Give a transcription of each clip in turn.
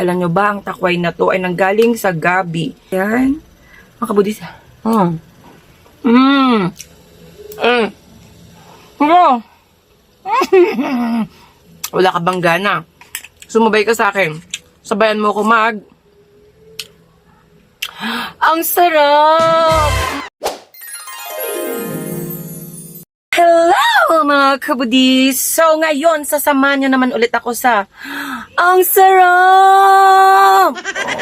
Alam nyo ba, ang takway na to ay nanggaling sa gabi. Yan. Mga kabudis. Hello. Wala ka bang gana? Sumabay ka sa akin. Sabayan mo ko Ang sarap! Hello mga kabudis! So ngayon, sasamahan nyo naman ulit ako sa Ang sarap!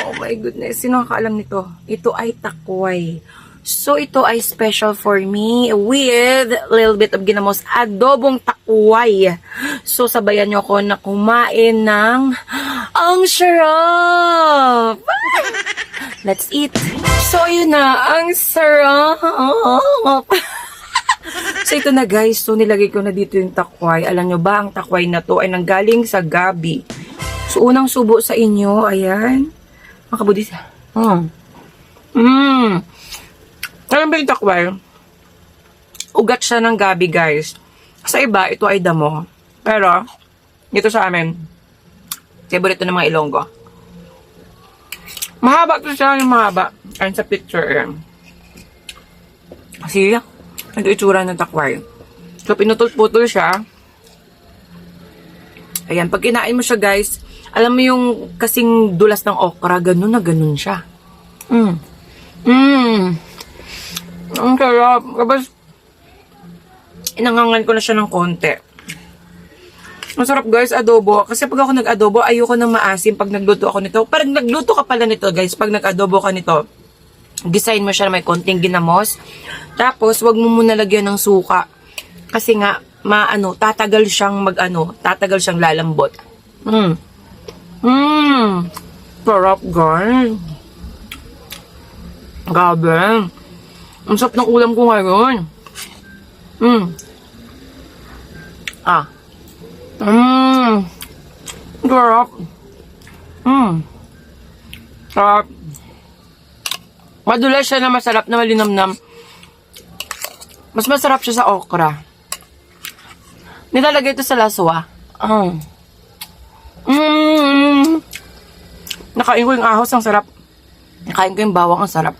Oh my goodness, sino nakakaalam nito? Ito ay takway. So ito ay special for me with a little bit of ginamos adobong takway. So sabayan nyo ako na kumain ng Ang sarap! Let's eat! So yun na, ang sarap! So ito na guys, so nilagay ko na dito yung takway. Alam nyo ba, ang takway na to ay nanggaling sa gabi. So unang subo sa inyo, ayan. Mga kabudis. Alam ba yung takway? Ugat siya ng gabi guys. Sa iba, ito ay damo. Pero, dito sa amin, favorite ng mga Ilonggo. Mahaba to siya, yung mahaba. Ayan sa picture, ayan. Kasi, ito itsura ng takway. So, pinutol-putol siya. Ayan, pag kinain mo siya, guys, alam mo yung kasing dulas ng okra, ganun na ganun siya. Ang sarap. Tapos, inangangan ko na siya ng konti. Masarap, guys, adobo. Kasi pag ako nag-adobo, ayoko nang maasim pag nagluto ako nito. Parang nagluto ka pala nito, guys, pag nag-adobo ka nito. Design mo siya na may konting ginamos. Tapos, wag mo muna lagyan ng suka. Kasi nga, tatagal siyang tatagal siyang lalambot. Sarap, guys. Grabe. Ang sarap ng ulam ko ngayon. Sarap. Sarap. Madulas siya na masarap na malinamnam. Mas masarap siya sa okra. Nilalagay ito sa laswa. Nakain ko yung ahos, ang sarap. Nakain ko yung bawang, ang sarap.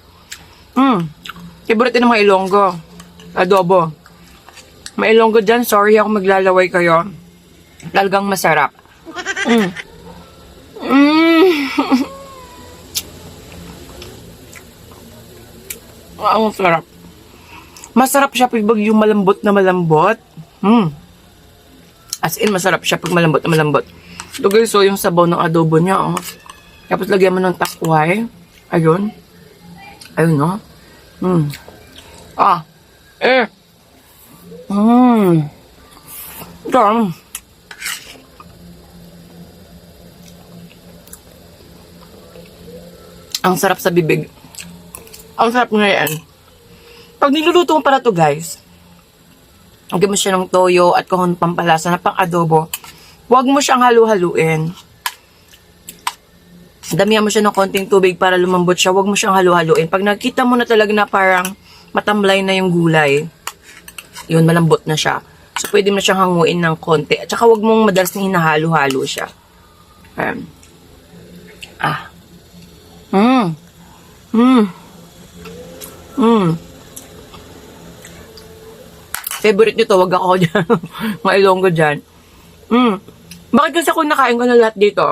Favorite ng mga Ilonggo. Adobo. May Ilonggo dyan, sorry ako maglalaway kayo. Talagang masarap. Ang sarap. Masarap siya pag yung malambot na malambot. As in, masarap siya pag malambot na malambot. Ito guys, so yung sabaw ng adobo niya, Tapos lagyan mo ng takway. Ayun. Ayun, no? Damn. Ang sarap sa bibig. Ang sarap ngayon. Pag niluluto mo pala to guys, lagyan mo siya ng toyo at kung anong pampalasa na pang adobo, huwag mo siyang halu-haluin. Damihan mo siya ng konting tubig para lumambot siya. Huwag mo siyang halu-haluin. Pag nakita mo na talaga na parang matamlay na yung gulay, yun, malambot na siya. So, pwede mo siyang hanguin ng konti. At saka huwag mong madalas na hinahalo-halo siya. Favorite nyo to, wag ako dyan. Mga Ilonggo dyan. Bakit kasi ako nakain ko na lahat dito?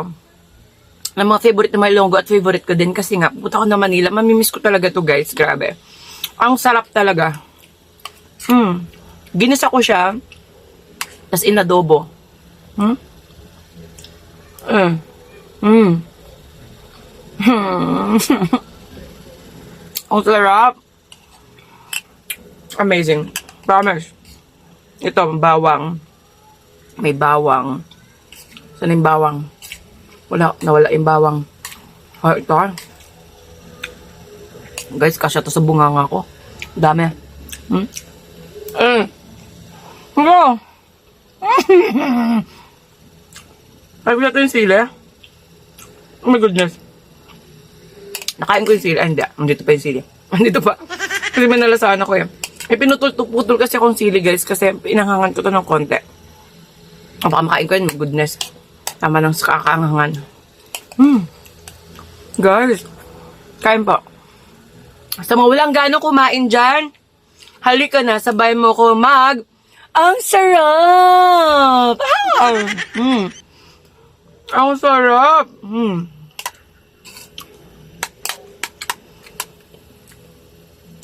Na mga favorite na mga Ilonggo at favorite ko din kasi nga, pupunta ko na Manila, mamimiss ko talaga to guys, grabe. Ang sarap talaga. Ginisa ko siya, tas inadobo. Ang sarap. Amazing. Promise. Ito, bawang. May bawang. Saan yung bawang? Nawala yung bawang. Ito. Guys, kasya to sa bunganga ko. Dami. Hello. Ay, wala ito yung sili. Oh my goodness. Nakain ko yung sili. Ay, hindi. Andito pa yung sili. Andito pa. Kasi may nalasaan ako eh. May pinutol-putol kasi akong sili guys. Kasi pinanghangan ko to ng konti. Baka makain ko yun. Goodness. Tama lang sa kakaangangan. Guys, kain po. Sa mga walang ganong kumain dyan, halika na, sabay mo ko ang sarap! Ang sarap!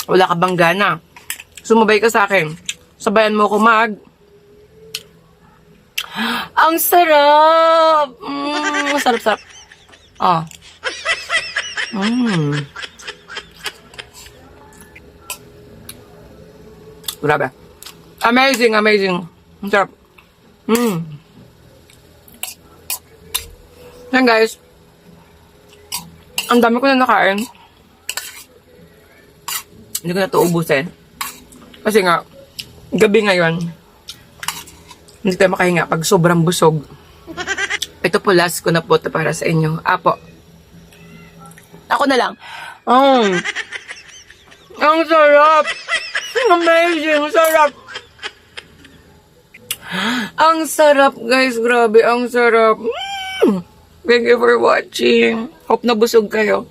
Wala ka bang gana? Sumabay ka sa akin. Sabayan mo ko ang sarap! Sarap-sarap. Ah. Grabe. Amazing, amazing. Ang sarap. Yan guys. Ang dami ko na nakain. Hindi ko na ito ubusin. Kasi nga, gabi ngayon, hindi tayo makahinga pag sobrang busog. Ito po, last ko na po ito para sa inyo. Apo. Ako na lang. Ang sarap! Amazing! Sarap! Ang sarap, guys. Grabe, ang sarap. Thank you for watching. Hope na busog kayo.